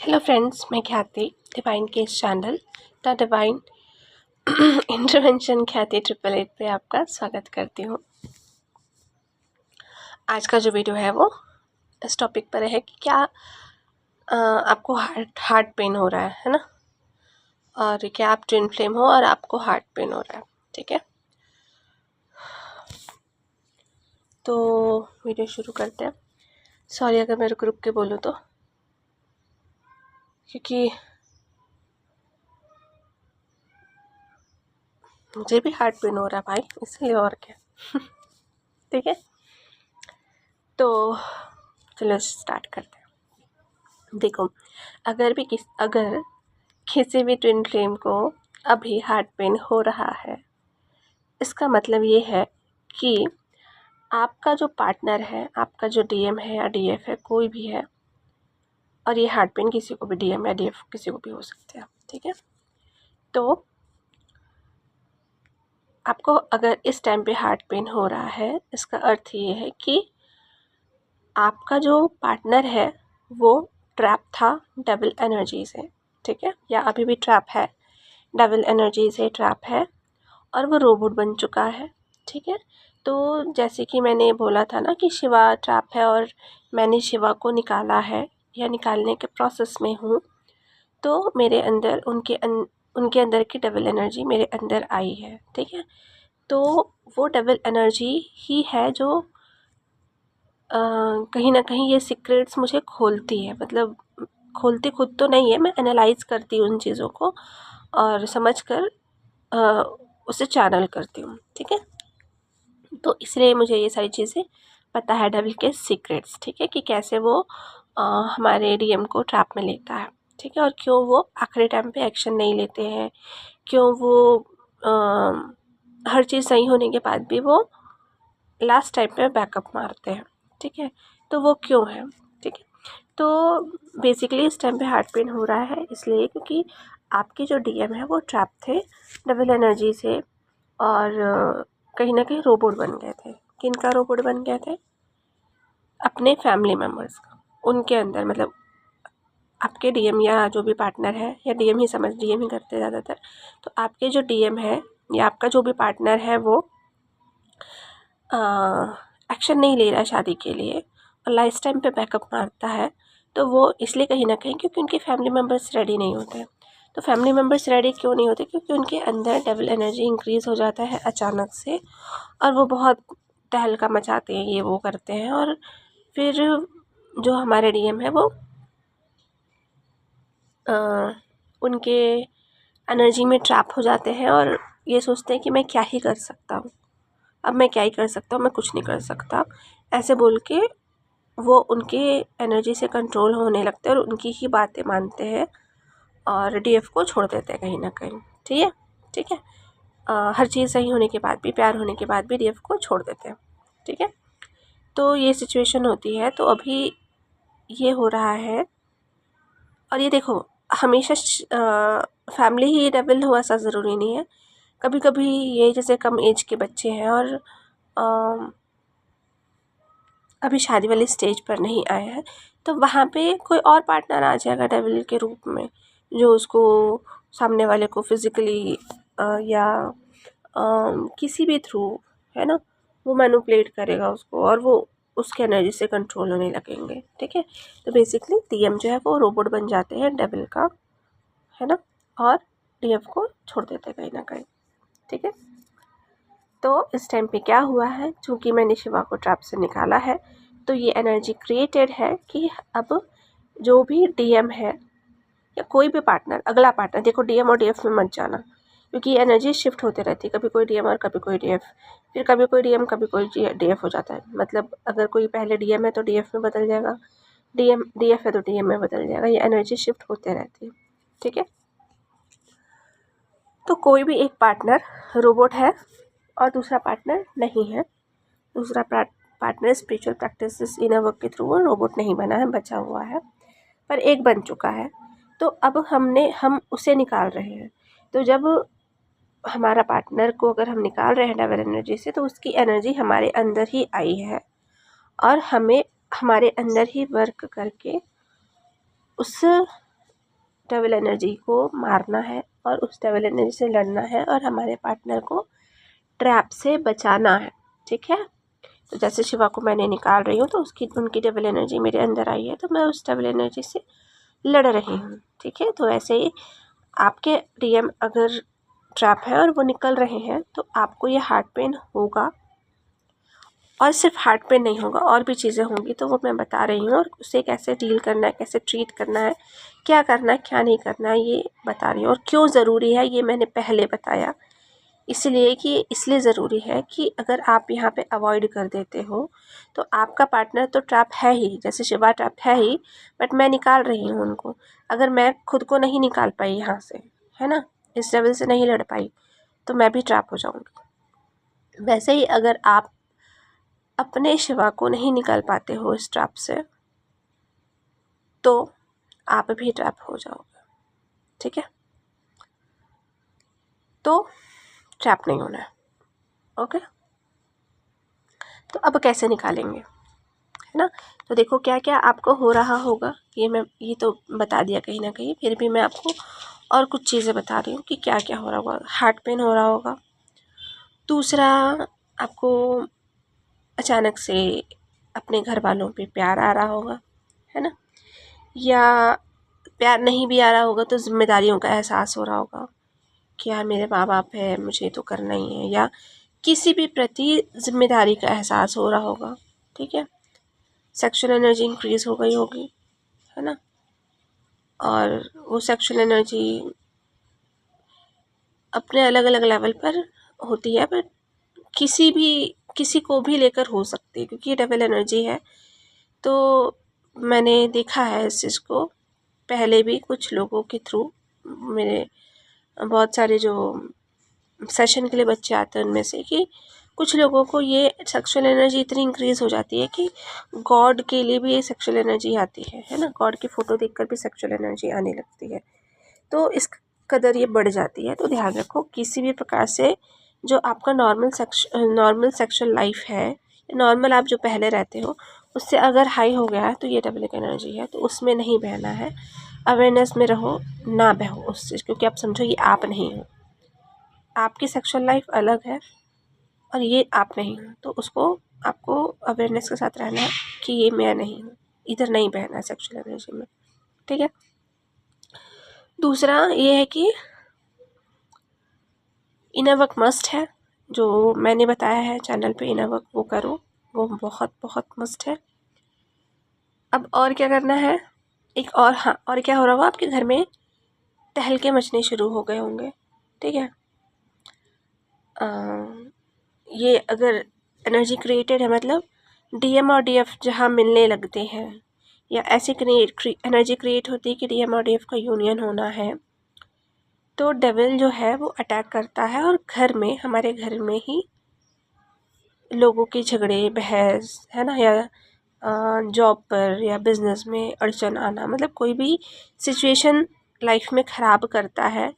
Hello friends, मैं ख्याति divine के इस चैनल द डिवाइन इंटरवेंशन ख्याति 888 पे आपका स्वागत करती हूँ। आज का जो वीडियो है वो इस टॉपिक पर है कि क्या आपको हार्ट पेन हो रहा है ना, और क्या आप ट्विन फ्लेम हो और आपको हार्ट पेन हो रहा है। ठीक है, तो वीडियो शुरू करते हैं। सॉरी अगर मैं रुक के बोलूँ तो, क्योंकि मुझे भी हार्ट पेन हो रहा है भाई, इसलिए और क्या। ठीक है, तो चलो स्टार्ट करते हैं। देखो, अगर किसी भी ट्विन फ्लेम को अभी हार्ट पेन हो रहा है, इसका मतलब ये है कि आपका जो पार्टनर है, आपका जो डीएम है या डीएफ है, कोई भी है, और ये हार्ट पेन किसी को भी, डीएम या डीएफ किसी को भी हो सकते हैं। ठीक है, तो आपको अगर इस टाइम पे हार्ट पेन हो रहा है, इसका अर्थ ये है कि आपका जो पार्टनर है वो ट्रैप था डबल एनर्जी से। ठीक है, या अभी भी ट्रैप है, डबल एनर्जी से ट्रैप है और वो रोबोट बन चुका है। ठीक है, तो जैसे कि मैंने बोला था ना कि शिवा ट्रैप है और मैंने शिवा को निकाला है या निकालने के प्रोसेस में हूँ, तो मेरे अंदर उनके अंदर की डबल एनर्जी मेरे अंदर आई है। ठीक है, तो वो डबल एनर्जी ही है जो कहीं ना कहीं ये सीक्रेट्स मुझे खोलती है। मतलब खोलती खुद तो नहीं है, मैं एनालाइज करती हूँ उन चीज़ों को और समझ कर उसे चैनल करती हूँ। ठीक है, तो इसलिए मुझे ये सारी चीज़ें पता है, डबल के सीक्रेट्स। ठीक है, कि कैसे वो हमारे डीएम को ट्रैप में लेता है। ठीक है, और क्यों वो आखिरी टाइम पे एक्शन नहीं लेते हैं, क्यों वो हर चीज़ सही होने के बाद भी वो लास्ट टाइम पे बैकअप मारते हैं। ठीक है, तो वो क्यों है। ठीक है, तो बेसिकली इस टाइम पे हार्ट पेन हो रहा है इसलिए क्योंकि आपके जो डीएम है वो ट्रैप थे डबल एनर्जी से, और कहीं ना कहीं रोबोट बन गए थे। किनका रोबोट बन गए थे? अपने फैमिली मेम्बर्स का। उनके अंदर मतलब आपके डीएम या जो भी पार्टनर है, या डीएम ही समझ, डीएम ही करते ज़्यादातर, तो आपके जो डीएम है या आपका जो भी पार्टनर है वो एक्शन नहीं ले रहा है शादी के लिए और लाइफ टाइम पे बैकअप मारता है, तो वो इसलिए कहीं ना कहीं क्योंकि उनके फैमिली मेम्बर्स रेडी नहीं होते। तो फैमिली मेम्बर्स रेडी क्यों नहीं होते? क्योंकि उनके अंदर डबल एनर्जी इंक्रीज़ हो जाता है अचानक से, और वो बहुत तहलका मचाते हैं, ये वो करते हैं, और फिर जो हमारे डीएम है वो उनके एनर्जी में ट्रैप हो जाते हैं और ये सोचते हैं कि मैं क्या ही कर सकता हूँ, अब मैं क्या ही कर सकता हूँ, मैं कुछ नहीं कर सकता, ऐसे बोल के वो उनके एनर्जी से कंट्रोल होने लगते हैं और उनकी ही बातें मानते हैं और डीएफ को छोड़ देते हैं कहीं ना कहीं। ठीक है, ठीक है, हर चीज़ सही होने के बाद भी, प्यार होने के बाद भी डीएफ को छोड़ देते हैं। ठीक है, तो ये सिचुएशन होती है। तो अभी ये हो रहा है, और ये देखो हमेशा फैमिली ही डबल हो ऐसा ज़रूरी नहीं है। कभी कभी ये जैसे कम एज के बच्चे हैं और अभी शादी वाली स्टेज पर नहीं आए हैं, तो वहाँ पे कोई और पार्टनर आ जाएगा डेविल के रूप में, जो उसको सामने वाले को फिज़िकली या किसी भी थ्रू, है ना, वो मैनिपुलेट करेगा उसको और वो उसके एनर्जी से कंट्रोल होने लगेंगे। ठीक है, तो बेसिकली डीएम जो है वो रोबोट बन जाते हैं डेविल का, है ना, और डीएफ को छोड़ देते हैं कहीं ना कहीं। ठीक है, तो इस टाइम पे क्या हुआ है, चूँकि मैंने शिवा को ट्रैप से निकाला है, तो ये एनर्जी क्रिएटेड है कि अब जो भी डीएम है या कोई भी पार्टनर, अगला पार्टनर, देखो डीएम और डीएफ में मत जाना, क्योंकि एनर्जी शिफ्ट होते रहती है, कभी कोई डीएम और कभी कोई डीएफ, फिर कभी कोई डीएम कभी कोई डीएफ हो जाता है। मतलब अगर कोई पहले डीएम है तो डीएफ में बदल जाएगा, डीएफ है तो डीएम में बदल जाएगा, ये एनर्जी शिफ्ट होते रहती है। ठीक है, तो कोई भी एक पार्टनर रोबोट है और दूसरा पार्टनर नहीं है। दूसरा partner spiritual practices inner work के थ्रू वो रोबोट नहीं बना है, बचा हुआ है, पर एक बन चुका है। तो अब हम उसे निकाल रहे हैं। तो जब हमारा पार्टनर को अगर हम निकाल रहे हैं डबल एनर्जी से, तो उसकी एनर्जी हमारे अंदर ही आई है और हमें हमारे अंदर ही वर्क करके उस डेविल एनर्जी को मारना है और उस डेविल एनर्जी से लड़ना है और हमारे पार्टनर को ट्रैप से बचाना है। ठीक है, तो जैसे शिवा को मैंने निकाल रही हूँ तो उनकी डेविल एनर्जी मेरे अंदर आई है, तो मैं उस डेविल एनर्जी से लड़ रही हूँ। ठीक है, तो ऐसे ही आपके डीएम अगर ट्रैप है और वो निकल रहे हैं तो आपको ये हार्ट पेन होगा, और सिर्फ हार्ट पेन नहीं होगा, और भी चीज़ें होंगी, तो वो मैं बता रही हूँ। और उसे कैसे डील करना है, कैसे ट्रीट करना है, क्या करना है क्या नहीं करना है, ये बता रही हूँ। और क्यों ज़रूरी है ये मैंने पहले बताया, इसलिए ज़रूरी है कि अगर आप यहाँ पे अवॉइड कर देते हो तो आपका पार्टनर तो ट्रैप है ही, जैसे शिवा ट्रैप है ही, बट मैं निकाल रही हूँ उनको। अगर मैं खुद को नहीं निकाल पाई यहाँ से, है ना, इस लेवल से नहीं लड़ पाई, तो मैं भी ट्रैप हो जाऊँगी। वैसे ही अगर आप अपने शिवा को नहीं निकाल पाते हो इस ट्रैप से, तो आप भी ट्रैप हो जाओगे। ठीक है, तो ट्रैप नहीं होना है। ओके, तो अब कैसे निकालेंगे, है ना। तो देखो क्या क्या आपको हो रहा होगा, ये तो बता दिया कहीं ना कहीं, फिर भी मैं आपको और कुछ चीज़ें बता रही हूँ कि क्या क्या हो रहा होगा। हार्ट पेन हो रहा होगा। दूसरा, आपको अचानक से अपने घर वालों पे प्यार आ रहा होगा, है ना, या प्यार नहीं भी आ रहा होगा तो जिम्मेदारियों का एहसास हो रहा होगा कि यार मेरे माँ बाप है, मुझे तो करना ही है, या किसी भी प्रति जिम्मेदारी का एहसास हो रहा होगा। ठीक है, सेक्सुअल एनर्जी इंक्रीज़ हो गई होगी, है ना, और वो सेक्सुअल एनर्जी अपने अलग अलग लेवल पर होती है, बट किसी को भी लेकर हो सकती है, क्योंकि ये डबल एनर्जी है। तो मैंने देखा है इस चीज़ को पहले भी कुछ लोगों के थ्रू, मेरे बहुत सारे जो सेशन के लिए बच्चे आते हैं उनमें से, कि कुछ लोगों को ये सेक्सुअल एनर्जी इतनी इंक्रीज़ हो जाती है कि गॉड के लिए भी ये सेक्सुअल एनर्जी आती है ना, गॉड की फ़ोटो देखकर भी सेक्सुअल एनर्जी आने लगती है। तो इस कदर ये बढ़ जाती है। तो ध्यान रखो, किसी भी प्रकार से जो आपका नॉर्मल सेक्सुअल लाइफ है, नॉर्मल आप जो पहले रहते हो, उससे अगर हाई हो गया है तो ये डबल एनर्जी है, तो उसमें नहीं बहना है। अवेयरनेस में रहो, ना बहो उस चीज़, क्योंकि आप समझो ये आप नहीं हो, आपकी सेक्सुअल लाइफ अलग है और ये आप नहीं हो, तो उसको आपको अवेयरनेस के साथ रहना है कि ये मैं नहीं हूँ, इधर नहीं बहना है सेक्सुअल एनर्जी में। ठीक है, दूसरा ये है कि इनर वर्क मस्ट है, जो मैंने बताया है चैनल पे, इनर वर्क वो करो, वो बहुत बहुत मस्ट है। अब और क्या करना है, एक और, हाँ, और क्या हो रहा होगा, आपके घर में तहलके मचने शुरू हो गए होंगे। ठीक है, ये अगर एनर्जी क्रिएटेड है, मतलब डीएम और डीएफ जहाँ मिलने लगते हैं, या ऐसे एनर्जी क्रिएट होती है कि डीएम और डीएफ का यूनियन होना है, तो डेविल जो है वो अटैक करता है, और घर में, हमारे घर में ही लोगों के झगड़े बहस, है ना, या जॉब पर या बिजनेस में अड़चन आना, मतलब कोई भी सिचुएशन लाइफ में ख़राब करता है,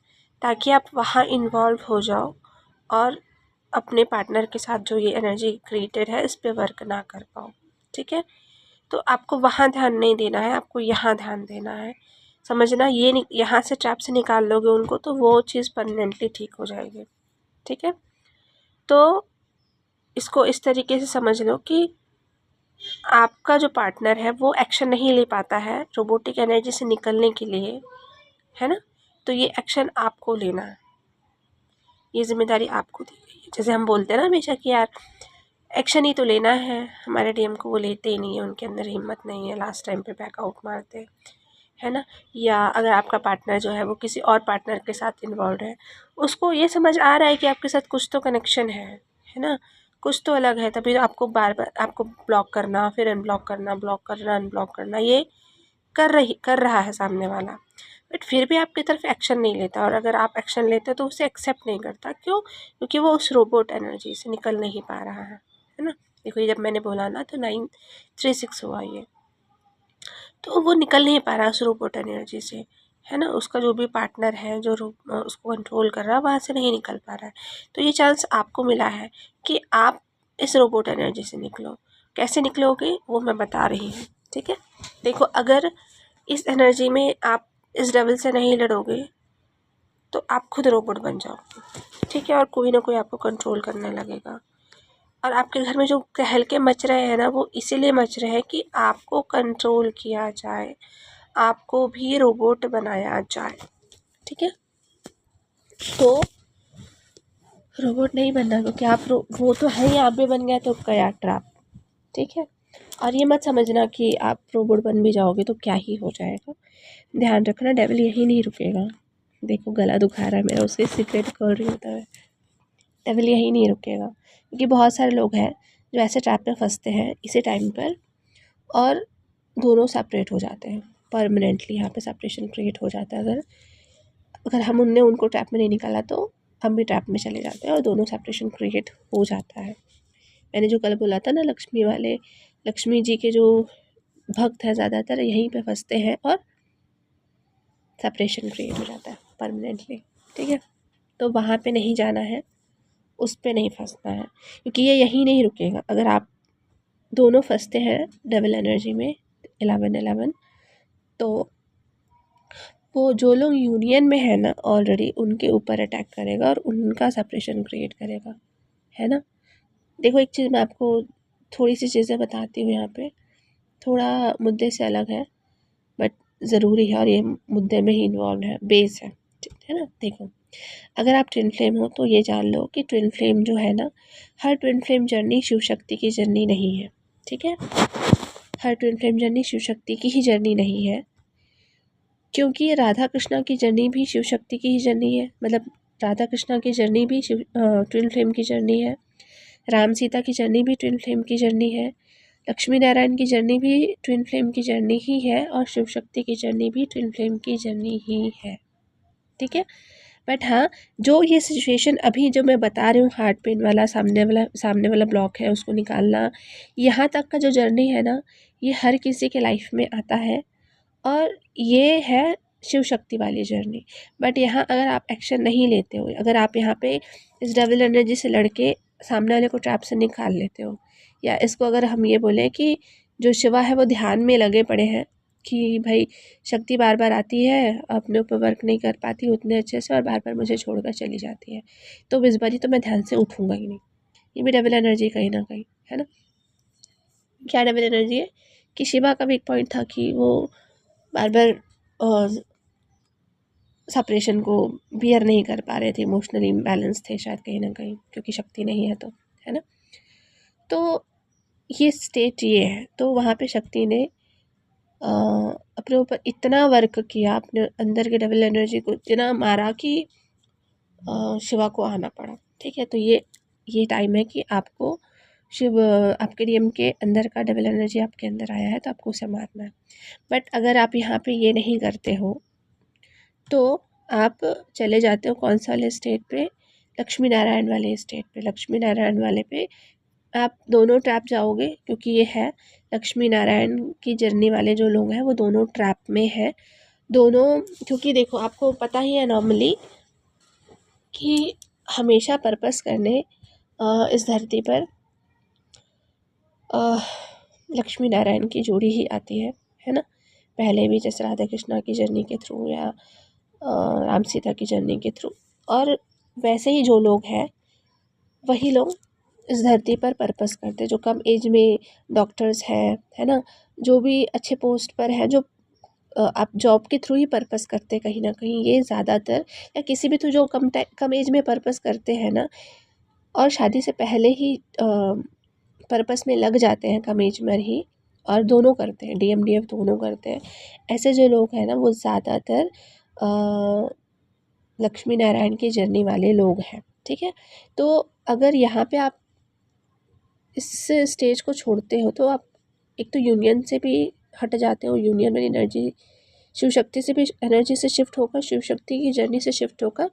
ताकि आप वहाँ इन्वॉल्व हो जाओ और अपने पार्टनर के साथ जो ये एनर्जी क्रिएटेड है इस पे वर्क ना कर पाओ। ठीक है, तो आपको वहाँ ध्यान नहीं देना है, आपको यहाँ ध्यान देना है। समझना, ये यहाँ से ट्रैप से निकाल लोगे उनको तो वो चीज़ परमानेंटली ठीक हो जाएगी। ठीक है, तो इसको इस तरीके से समझ लो कि आपका जो पार्टनर है वो एक्शन नहीं ले पाता है रोबोटिक एनर्जी से निकलने के लिए, है ना, तो ये एक्शन आपको लेना है, ये जिम्मेदारी आपको दी गई है। जैसे हम बोलते हैं ना हमेशा कि यार एक्शन ही तो लेना है, हमारे डीएम को वो लेते ही नहीं है, उनके अंदर हिम्मत नहीं है, लास्ट टाइम पे बैकआउट मारते हैं, है ना। या अगर आपका पार्टनर जो है वो किसी और पार्टनर के साथ इन्वॉल्व है, उसको ये समझ आ रहा है कि आपके साथ कुछ तो कनेक्शन है ना, कुछ तो अलग है, तभी आपको बार बार आपको ब्लॉक करना, फिर अनब्लॉक करना, ब्लॉक करना, अनब्लॉक करना, ये कर रहा है सामने वाला, बट फिर भी आपकी तरफ एक्शन नहीं लेता। और अगर आप एक्शन लेते हो तो उसे एक्सेप्ट नहीं करता, क्यों, क्योंकि वो उस रोबोट एनर्जी से निकल नहीं पा रहा है ना। देखो ये जब मैंने बोला ना तो 936 हुआ ये, तो वो निकल नहीं पा रहा उस रोबोट एनर्जी से, है ना, उसका जो भी पार्टनर है जो उसको कंट्रोल कर रहा है वहाँ से नहीं निकल पा रहा है। तो ये चांस आपको मिला है कि आप इस रोबोट एनर्जी से निकलो। कैसे निकलोगे वो मैं बता रही हूँ। ठीक है, देखो अगर इस एनर्जी में आप इस डेविल से नहीं लड़ोगे तो आप खुद रोबोट बन जाओगे, ठीक है। और कोई ना कोई आपको कंट्रोल करने लगेगा। और आपके घर में जो कहलके मच रहे हैं ना, वो इसीलिए मच रहे हैं कि आपको कंट्रोल किया जाए, आपको भी रोबोट बनाया जाए, ठीक है। तो रोबोट नहीं बनना, क्योंकि आप वो तो है ही, आप भी बन गए तो क्या ट्रैप, ठीक है। और ये मत समझना कि आप रोबोट बन भी जाओगे तो क्या ही हो जाएगा। ध्यान रखना, डेविल यही नहीं रुकेगा। देखो गला दुखा रहा है मेरा, उसके सिगरेट खोल रही होता है। डेविल यही नहीं रुकेगा, क्योंकि बहुत सारे लोग हैं जो ऐसे ट्रैप में फंसते हैं इसी टाइम पर, और दोनों सेपरेट हो जाते हैं परमानेंटली। यहाँ पे सेपरेशन क्रिएट हो जाता है। अगर हम उनको ट्रैप में नहीं निकाला तो हम भी ट्रैप में चले जाते हैं और दोनों सेपरेशन क्रिएट हो जाता है। मैंने जो कल बोला था ना, लक्ष्मी जी के जो भक्त हैं ज़्यादातर यहीं पे फंसते हैं और सेपरेशन क्रिएट हो जाता है परमानेंटली, ठीक है। तो वहाँ पे नहीं जाना है, उस पे नहीं फंसना है, क्योंकि ये यहीं नहीं रुकेगा। अगर आप दोनों फंसते हैं डबल एनर्जी में 11-11, तो वो जो लोग यूनियन में है ना ऑलरेडी, उनके ऊपर अटैक करेगा और उनका सेपरेशन क्रिएट करेगा, है ना। देखो एक चीज़ मैं आपको थोड़ी सी चीज़ें बताती हूँ यहाँ पे, थोड़ा मुद्दे से अलग है बट ज़रूरी है, और ये मुद्दे में ही इन्वॉल्व है, बेस है ना। देखो अगर आप ट्विन फ्लेम हो तो ये जान लो कि ट्विन फ्लेम जो है ना, हर twin flame journey Shiv Shakti की जर्नी नहीं है, ठीक है। हर twin flame journey Shiv Shakti की ही जर्नी नहीं है, क्योंकि राधा कृष्णा की जर्नी भी शिव शक्ति की ही जर्नी है। मतलब राधा कृष्णा की जर्नी भी ट्विन फ्लेम की जर्नी है। राम सीता की जर्नी भी ट्विन फ्लेम की जर्नी है। लक्ष्मी नारायण की जर्नी भी ट्विन फ्लेम की जर्नी ही है, और शिव शक्ति की जर्नी भी ट्विन फ्लेम की जर्नी ही है, ठीक है। बट हाँ, जो ये सिचुएशन अभी जो मैं बता रही हूँ, हार्ट पेन वाला, सामने वाला ब्लॉक है उसको निकालना, यहाँ तक का जो जर्नी है ना, ये हर किसी के लाइफ में आता है, और ये है शिव शक्ति वाली जर्नी। बट यहाँ अगर आप एक्शन नहीं लेते हो, अगर आप यहाँ पे इस डबल एनर्जी से लड़के सामने वाले को ट्रैप से निकाल लेते हो, या इसको अगर हम ये बोलें कि जो शिवा है वो ध्यान में लगे पड़े हैं कि भाई शक्ति बार बार आती है, अपने ऊपर वर्क नहीं कर पाती उतने अच्छे से, और बार बार मुझे छोड़कर चली जाती है, तो इस बारी तो मैं ध्यान से उठूँगा ही नहीं। ये भी डबल एनर्जी कहीं ना कहीं, है ना। क्या डबल एनर्जी है कि शिवा का भी एक पॉइंट था कि वो बार बार सेपरेशन को बियर नहीं कर पा रहे थे, इमोशनली इम्बैलेंस थे शायद कहीं ना कहीं, क्योंकि शक्ति नहीं है तो, है ना। तो ये स्टेट ये है, तो वहाँ पे शक्ति ने अपने ऊपर इतना वर्क किया, अपने अंदर के डबल एनर्जी को इतना मारा कि शिवा को आना पड़ा, ठीक है। तो ये टाइम है कि आपको आपके डीएम के अंदर का डबल एनर्जी आपके अंदर आया है, तो आपको उसे मारना है। बट अगर आप यहाँ पे ये नहीं करते हो तो आप चले जाते हो कौन सा वाले स्टेट पे, लक्ष्मी नारायण वाले स्टेट पे। लक्ष्मी नारायण वाले पे आप दोनों ट्रैप जाओगे, क्योंकि ये है लक्ष्मी नारायण की जर्नी वाले जो लोग हैं वो दोनों ट्रैप में है दोनों। क्योंकि देखो आपको पता ही है नॉर्मली कि हमेशा पर्पस करने इस धरती पर लक्ष्मी नारायण की जोड़ी ही आती है ना। पहले भी जैसे राधा कृष्णा की जर्नी के थ्रू, या राम सीता की जर्नी के थ्रू, और वैसे ही जो लोग हैं वही लोग इस धरती पर पर्पस करते, जो कम एज में डॉक्टर्स हैं, है ना, जो भी अच्छे पोस्ट पर है, जो आप जॉब के थ्रू ही पर्पस करते कहीं ना कहीं, ये ज़्यादातर, या किसी भी थ्रू जो कम एज में पर्पस करते हैं ना, और शादी से पहले ही पर्पस में लग जाते हैं कम एज में ही, और दोनों करते हैं, डीएम डीएफ दोनों करते हैं, ऐसे जो लोग हैं ना वो ज़्यादातर लक्ष्मी नारायण की जर्नी वाले लोग हैं, ठीक है। तो अगर यहाँ पे आप इस स्टेज को छोड़ते हो तो आप एक तो यूनियन से भी हट जाते हो, यूनियन में एनर्जी शिव शक्ति से भी एनर्जी से शिफ्ट होकर, शिव शक्ति की जर्नी से शिफ्ट होकर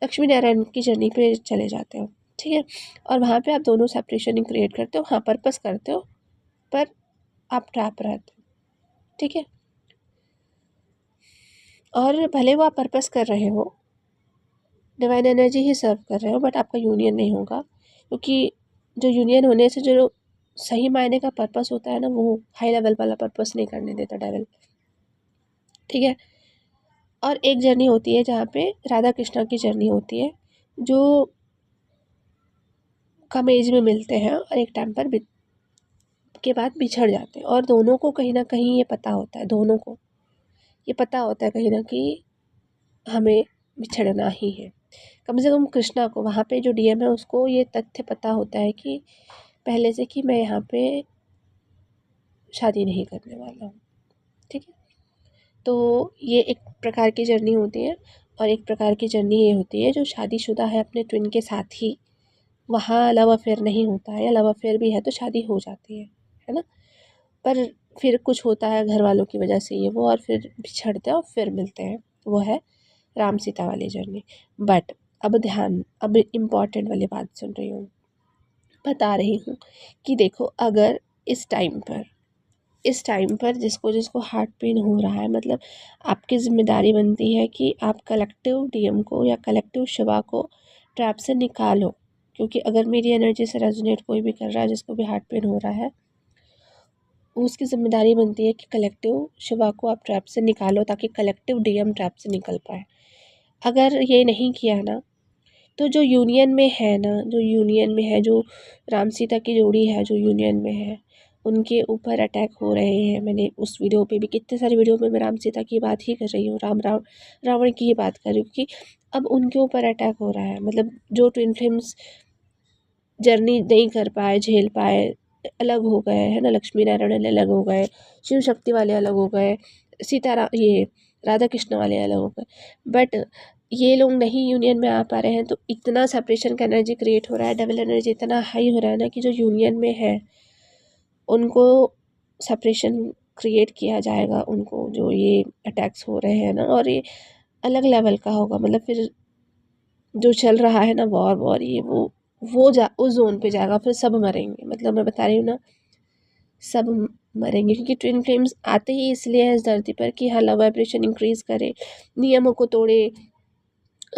लक्ष्मी नारायण की जर्नी पे चले जाते हो, ठीक है। और वहाँ पे आप दोनों सेपरेशन ही क्रिएट करते हो, हाँ पर्पस करते हो, पर आप ट्रैप रहते हो, ठीक है। और भले वो आप पर्पस कर रहे हो, डिवाइन एनर्जी ही सर्व कर रहे हो, बट आपका यूनियन नहीं होगा, क्योंकि जो यूनियन होने से जो सही मायने का पर्पस होता है ना, वो हाई लेवल वाला पर्पस नहीं करने देता डेविल, ठीक है। और एक जर्नी होती है जहाँ पे राधा कृष्णा की जर्नी होती है, जो कम एज में मिलते हैं और एक टाइम पर के बाद बिछड़ जाते हैं, और दोनों को कहीं ना कहीं ये पता होता है, दोनों को ये पता होता है कहीं ना कहीं हमें बिछड़ना ही है। कम से कम कृष्णा को, वहाँ पे जो डीएम है उसको ये तथ्य पता होता है कि पहले से कि मैं यहाँ पे शादी नहीं करने वाला हूँ। ठीक है, तो ये एक प्रकार की जर्नी होती है, और एक प्रकार की जर्नी ये होती है जो शादीशुदा है अपने ट्विन के साथ ही, वहाँ लव अफेयर नहीं होता है, या लव अफेयर भी है तो शादी हो जाती है ना, पर फिर कुछ होता है घर वालों की वजह से ये वो, और फिर बिछड़ते हैं और फिर मिलते हैं। वो है राम सीता वाली जर्नी। बट अब इम्पॉर्टेंट वाली बात सुन रही हूँ, बता रही हूँ कि देखो, अगर इस टाइम पर जिसको जिसको हार्ट पेन हो रहा है, मतलब आपकी ज़िम्मेदारी बनती है कि आप कलेक्टिव डीएम को या कलेक्टिव शिवा को ट्रैप से निकालो। क्योंकि अगर मेरी एनर्जी से रेजोनेट कोई भी कर रहा है जिसको भी हार्ट पेन हो रहा है, उसकी ज़िम्मेदारी बनती है कि कलेक्टिव शिवा को आप ट्रैप से निकालो, ताकि कलेक्टिव डीएम ट्रैप से निकल पाए। अगर ये नहीं किया ना, तो जो यूनियन में है ना, जो यूनियन में है, जो राम सीता की जोड़ी है जो यूनियन में है, उनके ऊपर अटैक हो रहे हैं। मैंने उस वीडियो पे भी, कितने सारे वीडियो में मैं राम सीता की बात ही कर रही हूँ, रावण की ही बात कर रही हूँ, क्योंकि अब उनके ऊपर अटैक हो रहा है। मतलब जो ट्विन फ्लेम्स जर्नी नहीं कर पाए, झेल पाए, अलग हो गए है ना, लक्ष्मी नारायण अलग हो गए, शिव शक्ति वाले अलग हो गए, ये राधा कृष्ण वाले अलग हो गए, बट ये लोग नहीं यूनियन में आ पा रहे हैं, तो इतना सेपरेशन का एनर्जी क्रिएट हो रहा है, डबल एनर्जी इतना हाई हो रहा है ना, कि जो यूनियन में है उनको सेपरेशन क्रिएट किया जाएगा, उनको जो ये अटैक्स हो रहे हैं ना, और ये अलग लेवल का होगा। मतलब फिर जो चल रहा है ना, वॉर ये वो उस जोन पे जाएगा, फिर सब मरेंगे। मतलब मैं बता रही हूँ ना, सब मरेंगे, क्योंकि ट्विन फ्लेम्स आते ही इसलिए है इस धरती पर कि हाँ, लव वाइब्रेशन इंक्रीज करे, नियमों को तोड़े,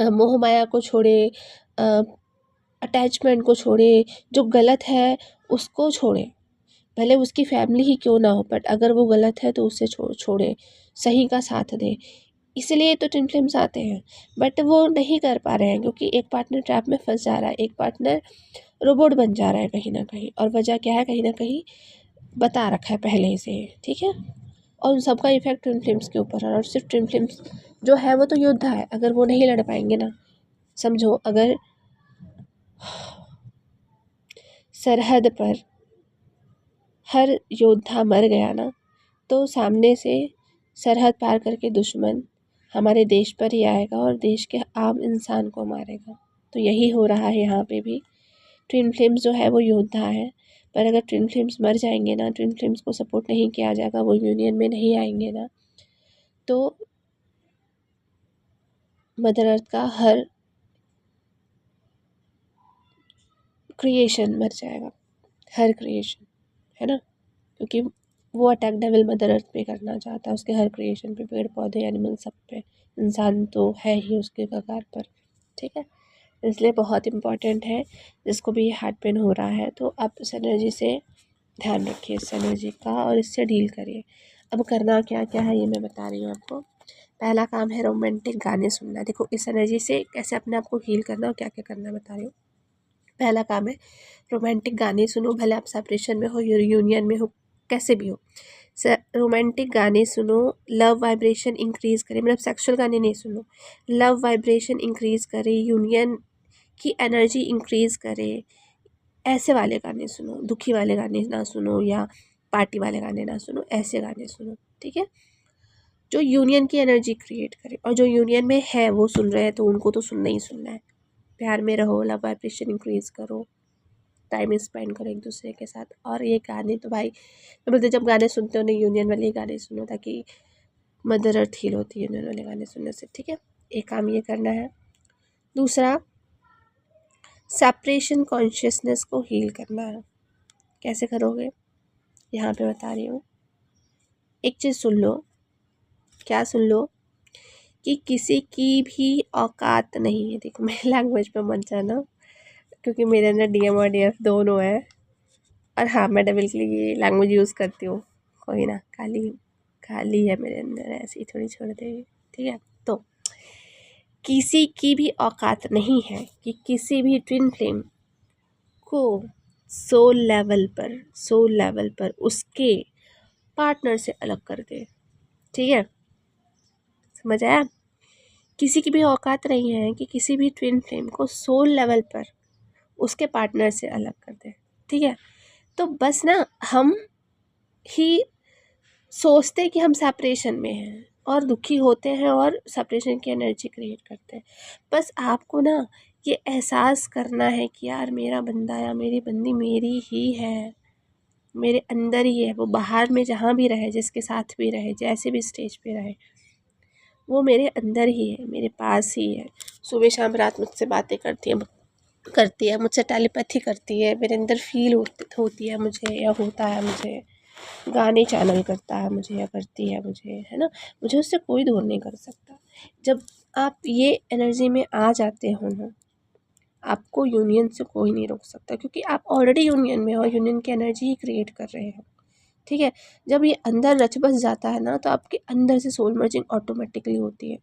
मोह माया को छोड़े, अटैचमेंट को छोड़े, जो गलत है उसको छोड़े, भले उसकी फैमिली ही क्यों ना हो, बट अगर वो गलत है तो उसे छोड़े, सही का साथ दे। इसलिए तो ट्विन फ्लेम्स आते हैं, बट वो नहीं कर पा रहे हैं, क्योंकि एक पार्टनर ट्रैप में फंस जा रहा है, एक पार्टनर रोबोट बन जा रहा है कहीं ना कहीं, और वजह क्या है, कहीं ना कहीं बता रखा है पहले से। ठीक है, और उन सबका इफेक्ट ट्विन फ्लेम्स के ऊपर है, और सिर्फ ट्विन फ्लेम्स जो है वो तो योद्धा है, अगर वो नहीं लड़ पाएंगे ना, समझो अगर सरहद पर हर योद्धा मर गया ना, तो सामने से सरहद पार करके दुश्मन हमारे देश पर ही आएगा और देश के आम इंसान को मारेगा। तो यही हो रहा है यहाँ पे भी। ट्विन फ्लेम्स जो है वो योद्धा है, पर अगर ट्विन फ्लेम्स मर जाएंगे ना, ट्विन फ्लेम्स को सपोर्ट नहीं किया जाएगा, वो यूनियन में नहीं आएंगे ना, तो मदर अर्थ का हर क्रिएशन मर जाएगा, हर क्रिएशन, है ना, क्योंकि वो अटैक डेविल मदर अर्थ पे करना चाहता है, उसके हर क्रिएशन पे, पेड़ पौधे एनिमल सब पे, इंसान तो है ही उसके कगार पर। ठीक है, इसलिए बहुत इम्पॉर्टेंट है, जिसको भी हार्ट पेन हो रहा है तो आप इस एनर्जी से ध्यान रखिए, इस एनर्जी का, और इससे डील करिए। अब करना क्या क्या है ये मैं बता रही हूँ आपको। पहला काम है रोमांटिक गाने सुनना। देखो, इस एनर्जी से कैसे अपने आप को हील करना और क्या क्या करना बता रही हूँ। पहला काम है रोमांटिक गाने सुनो, भले आप सेपरेशन में हो, यूनियन में हो, कैसे भी हो, रोमांटिक गाने सुनो। लव वाइब्रेशन इंक्रीज़ करे, मतलब सेक्सुअल गाने नहीं सुनो, लव वाइब्रेशन इंक्रीज़ करे, यूनियन की एनर्जी इंक्रीज़ करे, ऐसे वाले गाने सुनो। दुखी वाले गाने ना सुनो, या पार्टी वाले गाने ना सुनो, ऐसे गाने सुनो। ठीक है, जो यूनियन की एनर्जी क्रिएट करे, और जो यूनियन में है वो सुन रहे हैं तो उनको तो सुनना ही सुनना है। प्यार में रहो, लव वाइब्रेशन इंक्रीज़ करो, टाइम स्पेंड करो एक दूसरे के साथ। और ये गाने तो भाई मैं बोलते, जब गाने सुनते हो ना, यूनियन वाले गाने सुनो, ताकि मदर अर्थ हील होती है यूनियन वाले गाने सुनने से। ठीक है, एक काम ये करना है। दूसरा, सेपरेशन कॉन्शियसनेस को हील करना है। कैसे करोगे, यहाँ पे बता रही हूँ। एक चीज़ सुन लो, क्या सुन लो, कि किसी की भी औकात नहीं है। देखो, मेरे लैंग्वेज पे मत जाना, क्योंकि मेरे अंदर डीएम और डीएफ दोनों है, और हाँ, मैं डेविल के लिए लैंग्वेज यूज़ करती हूँ, कोई ना, खाली खाली है मेरे अंदर, ऐसे ही थोड़ी छोड़ देगी। ठीक है, तो किसी की भी औकात नहीं है कि किसी भी ट्विन फ्लेम को सोल लेवल पर उसके पार्टनर से अलग कर दे। ठीक है, समझ आया? किसी की भी औकात नहीं है कि किसी भी ट्विन फ्लेम को सोल लेवल पर उसके पार्टनर से अलग कर दे। ठीक है, तो बस ना हम ही सोचते हैं कि हम सेपरेशन में हैं और दुखी होते हैं और सेपरेशन की एनर्जी क्रिएट करते हैं। बस आपको ना ये एहसास करना है कि यार मेरा बंदा या मेरी बंदी मेरी ही है, मेरे अंदर ही है। वो बाहर में जहाँ भी रहे, जिसके साथ भी रहे, जैसे भी स्टेज पे रहे, वो मेरे अंदर ही है, मेरे पास ही है। सुबह शाम रात मुझसे बातें करती है, मुझसे टेलीपैथी करती है, मेरे अंदर फील होती है मुझे या होता है मुझे, गाने चैनल करता है मुझे या करती है मुझे, है ना। मुझे उससे कोई दूर नहीं कर सकता। जब आप ये एनर्जी में आ जाते हो ना, आपको यूनियन से कोई नहीं रोक सकता, क्योंकि आप ऑलरेडी यूनियन में हो, यूनियन की एनर्जी ही क्रिएट कर रहे हो। ठीक है, जब ये अंदर रच बस जाता है ना, तो आपके अंदर से सोल मर्जिंग ऑटोमेटिकली होती है।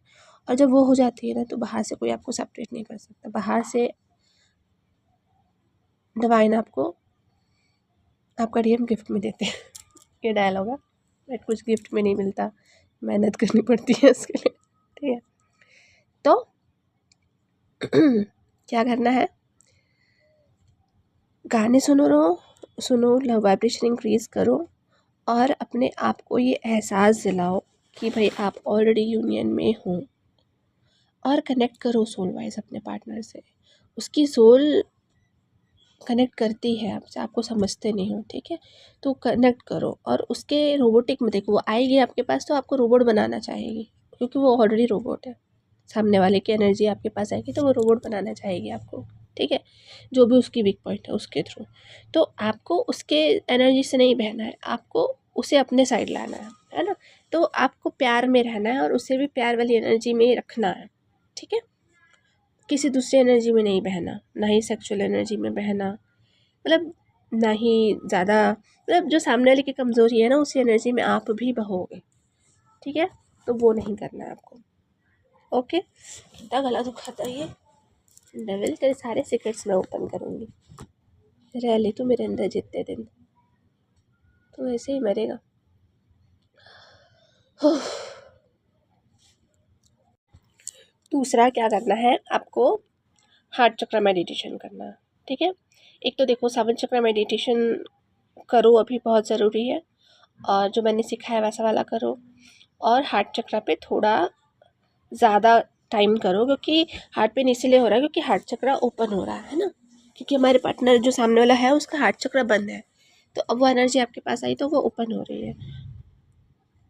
और जब वो हो जाती है ना, तो बाहर से कोई आपको सेपरेट नहीं कर सकता। बाहर से डिवाइन आपको आपका डीएम गिफ्ट में देते हैं। ये डायलॉग है, बट कुछ गिफ्ट में नहीं मिलता, मेहनत करनी पड़ती है उसके लिए। ठीक है, तो क्या करना है, गाने सुनो, लव वाइब्रेशन इंक्रीज़ करो और अपने आप को ये एहसास दिलाओ कि भाई आप ऑलरेडी यूनियन में हो। और कनेक्ट करो सोल वाइज अपने पार्टनर से। उसकी सोल कनेक्ट करती है आपसे, आपको समझते नहीं हो। ठीक है, तो कनेक्ट करो और उसके रोबोटिक में देखो, वो आएगी आपके पास तो आपको रोबोट बनाना चाहेगी, क्योंकि वो ऑलरेडी रोबोट है। सामने वाले की एनर्जी आपके पास आएगी तो वो रोबोट बनाना चाहेगी आपको। ठीक है, जो भी उसकी वीक पॉइंट है उसके थ्रू। तो आपको उसके एनर्जी से नहीं बहना है, आपको उसे अपने साइड लाना है ना। तो आपको प्यार में रहना है और उसे भी प्यार वाली एनर्जी में रखना है। ठीक है, किसी दूसरी एनर्जी में नहीं बहना, ना ही सेक्सुअल एनर्जी में बहना, मतलब ना ही ज़्यादा, मतलब जो सामने वाले की कमज़ोरी है ना, उसी एनर्जी में आप भी बहोगे। ठीक है, तो वो नहीं करना है आपको। ओके, कितना गला दुखा था ये। डेविल, तेरे सारे सीक्रेट्स मैं ओपन करूँगी, रह ले तू मेरे अंदर जितने दिन, तो ऐसे ही मरेगा। दूसरा क्या करना है आपको, हार्ट चक्र मेडिटेशन करना है। ठीक है, एक तो देखो 7 चक्र मेडिटेशन करो, अभी बहुत ज़रूरी है, और जो मैंने सिखाया वैसा वाला करो। और हार्ट चक्र पे थोड़ा ज़्यादा टाइम करो, क्योंकि हार्ट पेन इसीलिए हो रहा है क्योंकि हार्ट चक्र ओपन हो रहा है ना, क्योंकि हमारे पार्टनर जो सामने वाला है उसका हार्ट चक्र बंद है, तो अब वो एनर्जी आपके पास आई तो वो ओपन हो रही है।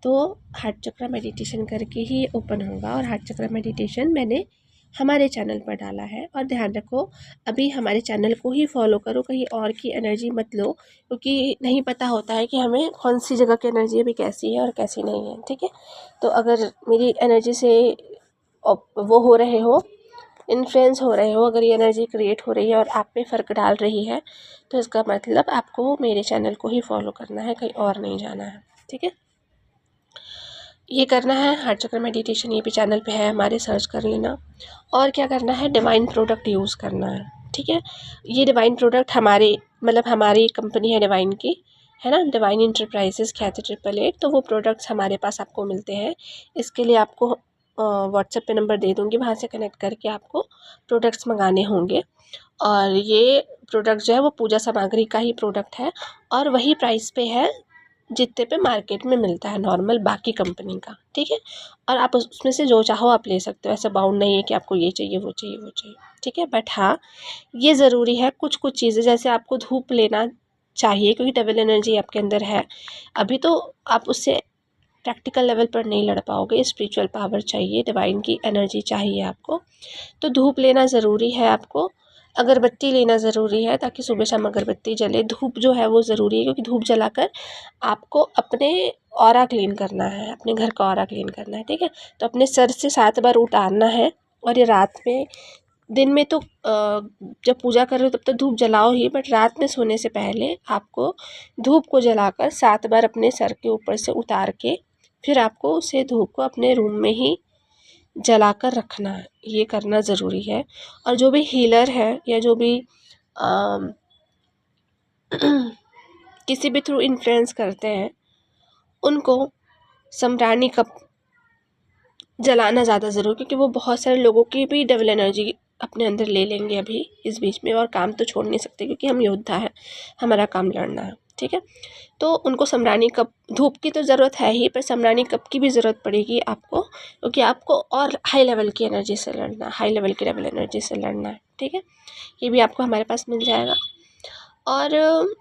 तो हार्ट चक्र मेडिटेशन करके ही ओपन होगा। और हार्ट चक्र मेडिटेशन मैंने हमारे चैनल पर डाला है, और ध्यान रखो अभी हमारे चैनल को ही फॉलो करो, कहीं और की एनर्जी मत लो, क्योंकि नहीं पता होता है कि हमें कौन सी जगह की एनर्जी अभी कैसी है और कैसी नहीं है। ठीक है, तो अगर मेरी एनर्जी से वो हो रहे हो, इन्फ्लुएंस हो रहे हो, अगर ये एनर्जी क्रिएट हो रही है और आप पे फ़र्क डाल रही है, तो इसका मतलब आपको मेरे चैनल को ही फॉलो करना है, कहीं और नहीं जाना है। ठीक है, ये करना है हार्ट चक्र मेडिटेशन, ये भी चैनल पे है हमारे, सर्च कर लेना। और क्या करना है, डिवाइन प्रोडक्ट यूज़ करना है। ठीक है, ये डिवाइन प्रोडक्ट हमारे मतलब हमारी कंपनी है डिवाइन की, है ना, डिवाइन इंटरप्राइजेस ख्याति 888, तो वो प्रोडक्ट्स हमारे पास आपको मिलते हैं। इसके लिए आपको व्हाट्सएप पे नंबर दे दूँगी, वहाँ से कनेक्ट करके आपको प्रोडक्ट्स मंगाने होंगे। और ये प्रोडक्ट जो है वो पूजा सामग्री का ही प्रोडक्ट है, और वही प्राइस पे है जितने पे मार्केट में मिलता है नॉर्मल बाकी कंपनी का। ठीक है, और आप उसमें से जो चाहो आप ले सकते हो, ऐसा बाउंड नहीं है कि आपको ये चाहिए वो चाहिए वो चाहिए। ठीक है, बट हाँ ये ज़रूरी है कुछ कुछ चीज़ें, जैसे आपको धूप लेना चाहिए क्योंकि डबल एनर्जी आपके अंदर है अभी, तो आप उससे प्रैक्टिकल लेवल पर नहीं लड़ पाओगे, स्पिरिचुअल पावर चाहिए, डिवाइन की एनर्जी चाहिए आपको, तो धूप लेना ज़रूरी है आपको। अगरबत्ती लेना ज़रूरी है ताकि सुबह शाम अगरबत्ती जले। धूप जो है वो ज़रूरी है, क्योंकि धूप जलाकर आपको अपने ऑरा क्लीन करना है, अपने घर का ऑरा क्लीन करना है। ठीक है, तो अपने सर से 7 बार उतारना है, और ये रात में, दिन में तो जब पूजा कर रहे हो तब तो धूप जलाओ ही, बट रात में सोने से पहले आपको धूप को जलाकर 7 बार अपने सर के ऊपर से उतार के फिर आपको उसे धूप को अपने रूम में ही जलाकर रखना है, ये करना ज़रूरी है। और जो भी हीलर है या जो भी किसी भी थ्रू इन्फ्लुएंस करते हैं, उनको सम्राणी कप जलाना ज़्यादा ज़रूरी, क्योंकि वो बहुत सारे लोगों की भी डबल एनर्जी अपने अंदर ले लेंगे अभी इस बीच में, और काम तो छोड़ नहीं सकते क्योंकि हम योद्धा हैं, हमारा काम लड़ना है, ठीक है। तो उनको सम्राणी कप, धूप की तो ज़रूरत है ही, पर सम्राणी कप की भी ज़रूरत पड़ेगी आपको, क्योंकि आपको और हाई लेवल की एनर्जी से लड़ना है, हाई लेवल की डबल एनर्जी से लड़ना है, ठीक है। ये भी आपको हमारे पास मिल जाएगा। और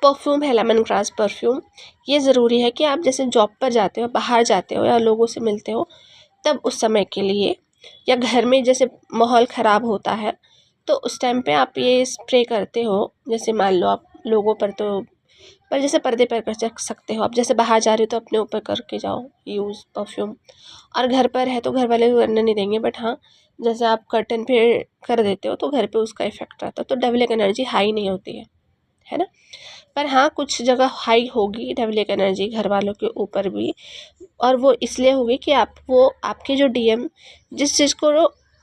परफ्यूम है, लेमन ग्रास परफ्यूम। ये ज़रूरी है कि आप जैसे जॉब पर जाते हो, बाहर जाते हो या लोगों से मिलते हो, तब उस समय के लिए, या घर में जैसे माहौल ख़राब होता है तो उस टाइम पे आप ये स्प्रे करते हो। जैसे मान लो आप लोगों पर, तो पर जैसे पर्दे पर कर सकते हो आप, जैसे बाहर जा रहे हो तो अपने ऊपर करके जाओ यूज़ परफ्यूम, और घर पर है तो घर वाले भी करने नहीं देंगे, बट हाँ जैसे आप कर्टन पे कर देते हो तो घर पे उसका इफेक्ट रहता है, तो डेविलिक एनर्जी हाई नहीं होती है ना। पर हाँ कुछ जगह हाई होगी डेविलिक एनर्जी घर वालों के ऊपर भी, और वो इसलिए होगी कि आप, वो आपके जो डीएम जिस चीज़ को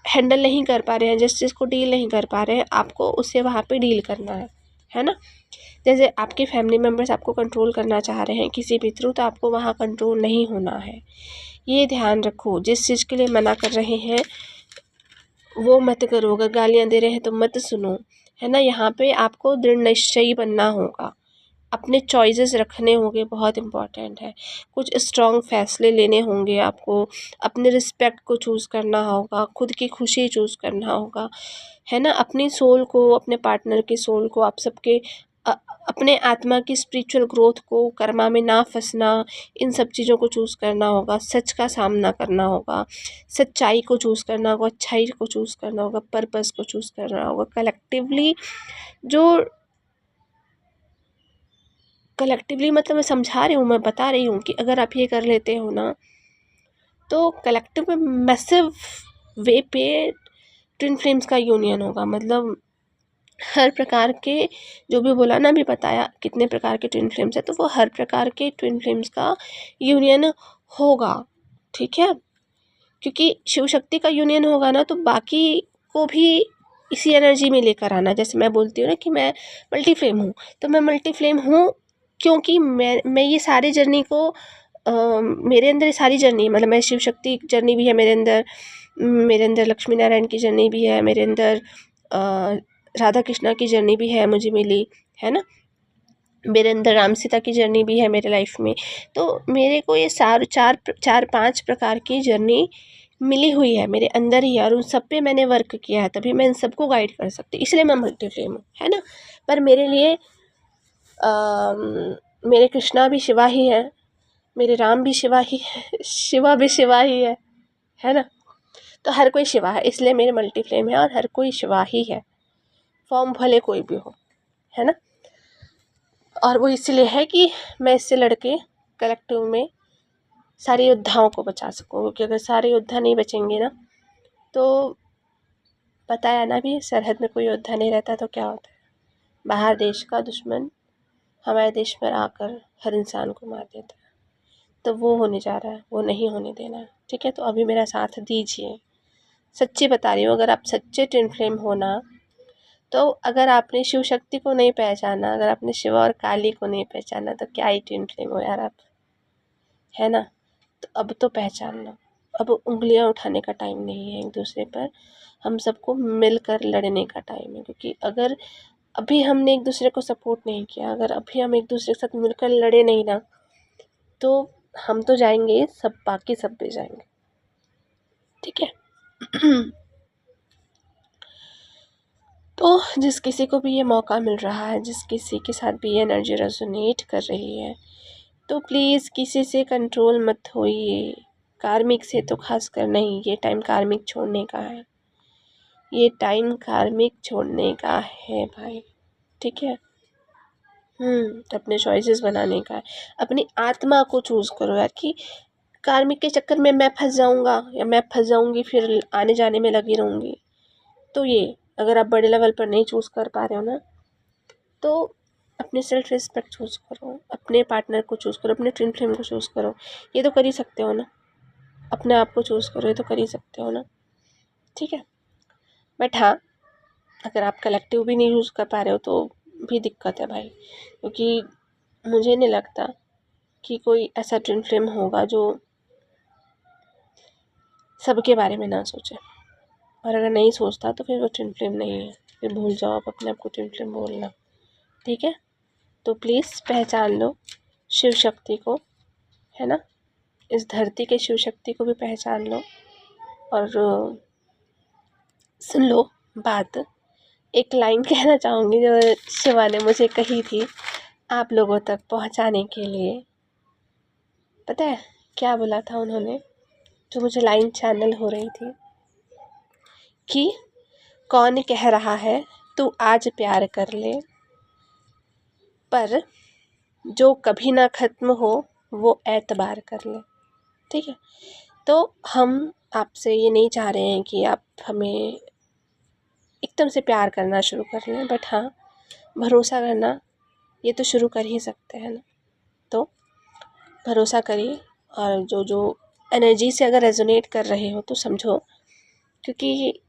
हैंडल नहीं कर पा रहे हैं, जिस चीज़ को डील नहीं कर पा रहे हैं, आपको उससे वहाँ पे डील करना है ना। जैसे आपके फैमिली मेम्बर्स आपको कंट्रोल करना चाह रहे हैं किसी भी थ्रू, तो आपको वहाँ कंट्रोल नहीं होना है, ये ध्यान रखो। जिस चीज़ के लिए मना कर रहे हैं वो मत करो, अगर गालियाँ दे रहे हैं तो मत सुनो, है ना। यहाँ पे आपको दृढ़ निश्चयी बनना होगा, अपने चॉइसेस रखने होंगे, बहुत इंपॉर्टेंट है। कुछ स्ट्रॉन्ग फैसले लेने होंगे आपको, अपने रिस्पेक्ट को चूज़ करना होगा, खुद की खुशी चूज़ करना होगा, है ना। अपनी सोल को, अपने पार्टनर की सोल को, आप सबके अपने आत्मा की स्पिरिचुअल ग्रोथ को, कर्मा में ना फंसना, इन सब चीज़ों को चूज़ करना होगा। सच का सामना करना होगा, सच्चाई को चूज़ करना होगा, अच्छाई को चूज़ करना होगा, पर्पस को चूज़ करना होगा। कलेक्टिवली मतलब मैं समझा रही हूँ, मैं बता रही हूँ कि अगर आप ये कर लेते हो ना, तो कलेक्टिव में मैसिव वे पे ट्विन फ्लेम्स का यूनियन होगा। मतलब हर प्रकार के, जो भी बोला ना, अभी बताया कितने प्रकार के ट्विन फ्लेम्स है, तो वो हर प्रकार के ट्विन फ्लेम्स का यूनियन होगा, ठीक है। क्योंकि शिव शक्ति का यूनियन होगा ना, तो बाकी को भी इसी एनर्जी में लेकर आना। जैसे मैं बोलती हूँ ना कि मैं मल्टी फ्लेम हूँ, तो मैं मल्टी फ्लेम हूँ क्योंकि मैं ये सारी जर्नी को मेरे अंदर ये सारी जर्नी, मतलब मैं शिव शक्ति जर्नी भी है मेरे अंदर लक्ष्मी नारायण की जर्नी भी है मेरे अंदर, राधा कृष्णा की जर्नी भी है मुझे मिली, है ना। मेरे अंदर राम सीता की जर्नी भी है मेरे लाइफ में। तो मेरे को ये चार पांच प्रकार की जर्नी मिली हुई है मेरे अंदर ही, और उन सब पे मैंने वर्क किया है, तभी मैं इन सबको गाइड कर सकती, इसलिए मैं मल्टी फ्लेम हूँ, है ना। पर मेरे लिए मेरे कृष्णा भी शिवा ही है, मेरे राम भी शिवा ही है, शिवा भी शिवा ही है ना। तो हर कोई शिवा है, इसलिए मेरे मल्टी फ्लेम है, और हर कोई शिवा ही है, फॉर्म भले कोई भी हो, है ना। और वो इसलिए है कि मैं इससे लड़के कलेक्टिव में सारे योद्धाओं को बचा सकूँ, क्योंकि अगर सारे योद्धा नहीं बचेंगे ना, तो पता है ना, भी सरहद में कोई योद्धा नहीं रहता तो क्या होता है, बाहर देश का दुश्मन हमारे देश में आकर हर इंसान को मार देता है। तो वो होने जा रहा है, वो नहीं होने देना है, ठीक है। तो अभी मेरा साथ दीजिए, सच्ची बता रही हूँ, अगर आप सच्चे ट्विन फ्लेम हो ना, तो अगर आपने शिव शक्ति को नहीं पहचाना, अगर आपने शिव और काली को नहीं पहचाना, तो क्या ही ट्विन फ्लेम हो यार आप, है ना। तो अब तो पहचान लो, अब उंगलियां उठाने का टाइम नहीं है एक दूसरे पर, हम सबको मिलकर लड़ने का टाइम है। क्योंकि अगर अभी हमने एक दूसरे को सपोर्ट नहीं किया, अगर अभी हम एक दूसरे के साथ मिलकर लड़े नहीं ना, तो हम तो जाएंगे, सब बाकी सब भी जाएंगे, ठीक है। तो जिस किसी को भी ये मौका मिल रहा है, जिस किसी के साथ भी ये एनर्जी रेजोनेट कर रही है, तो प्लीज़ किसी से कंट्रोल मत होइए, कार्मिक से तो खास कर नहीं। ये टाइम कार्मिक छोड़ने का है, ये टाइम कार्मिक छोड़ने का है भाई, ठीक है। अपने चॉइसेस बनाने का है, अपनी आत्मा को चूज़ करो यार, कि कार्मिक के चक्कर में मैं फंस जाऊंगा या मैं फंस जाऊंगी, फिर आने जाने में लगी रहूंगी। तो ये अगर आप बड़े लेवल पर नहीं चूज़ कर पा रहे हो ना, तो अपने सेल्फ रिस्पेक्ट चूज़ करो, अपने पार्टनर को चूज़ करो, अपने ट्विन फ्लेम को चूज़ करो, ये तो कर ही सकते हो ना। अपने आप को चूज़ कर रहे हो तो कर ही सकते हो ना, ठीक है। बट हाँ, अगर आप कलेक्टिव भी नहीं यूज़ कर पा रहे हो तो भी दिक्कत है भाई, क्योंकि मुझे नहीं लगता कि कोई ऐसा ट्विन फ्लेम होगा जो सबके बारे में ना सोचे, और अगर नहीं सोचता तो फिर वो ट्विन फ्लेम नहीं है, फिर भूल जाओ आप अपने आप को ट्विन फ्लेम बोलना, ठीक है। तो प्लीज़ पहचान लो शिव शक्ति को, है ना, इस धरती के शिव शक्ति को भी पहचान लो। और सुन लो बात, एक लाइन कहना चाहूँगी जो शिवा ने मुझे कही थी आप लोगों तक पहुँचाने के लिए। पता है क्या बोला था उन्होंने, जो मुझे लाइन चैनल हो रही थी, कि कौन कह रहा है तू आज प्यार कर ले, पर जो कभी ना ख़त्म हो वो एतबार कर ले, ठीक है। तो हम आपसे ये नहीं चाह रहे हैं कि आप हमें एकदम से प्यार करना शुरू कर लें, बट हाँ, भरोसा करना ये तो शुरू कर ही सकते हैं ना। तो भरोसा करिए, और जो जो एनर्जी से अगर रेजोनेट कर रहे हो तो समझो, क्योंकि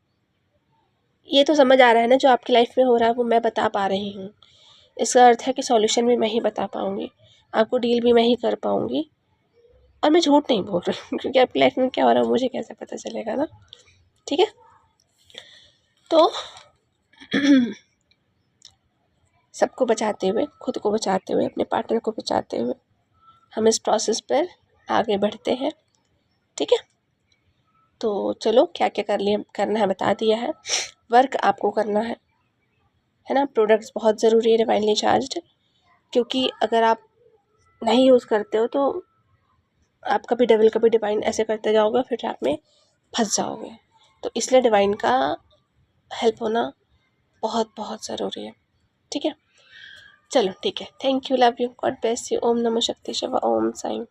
ये तो समझ आ रहा है ना जो आपकी लाइफ में हो रहा है वो मैं बता पा रही हूँ, इसका अर्थ है कि सॉल्यूशन भी मैं ही बता पाऊँगी, आपको डील भी मैं ही कर पाऊँगी, और मैं झूठ नहीं बोल रही हूँ क्योंकि आपकी लाइफ में क्या हो रहा है मुझे कैसे पता चलेगा ना, ठीक है। तो सबको बचाते हुए, खुद को बचाते हुए, अपने पार्टनर को बचाते हुए हम इस प्रोसेस पर आगे बढ़ते हैं, ठीक है। तो चलो क्या क्या करना है बता दिया है, वर्क आपको करना है ना। प्रोडक्ट्स बहुत ज़रूरी है डिवाइनली चार्ज्ड, क्योंकि अगर आप नहीं यूज़ करते हो तो आप कभी डबल कभी डिवाइन ऐसे करते जाओगे, फिर ट्रैप में फंस जाओगे। तो इसलिए डिवाइन का हेल्प होना बहुत बहुत ज़रूरी है, ठीक है। चलो ठीक है, thank you, love you, God bless you, Om नमः शक्ति शिवा, ओम साईं।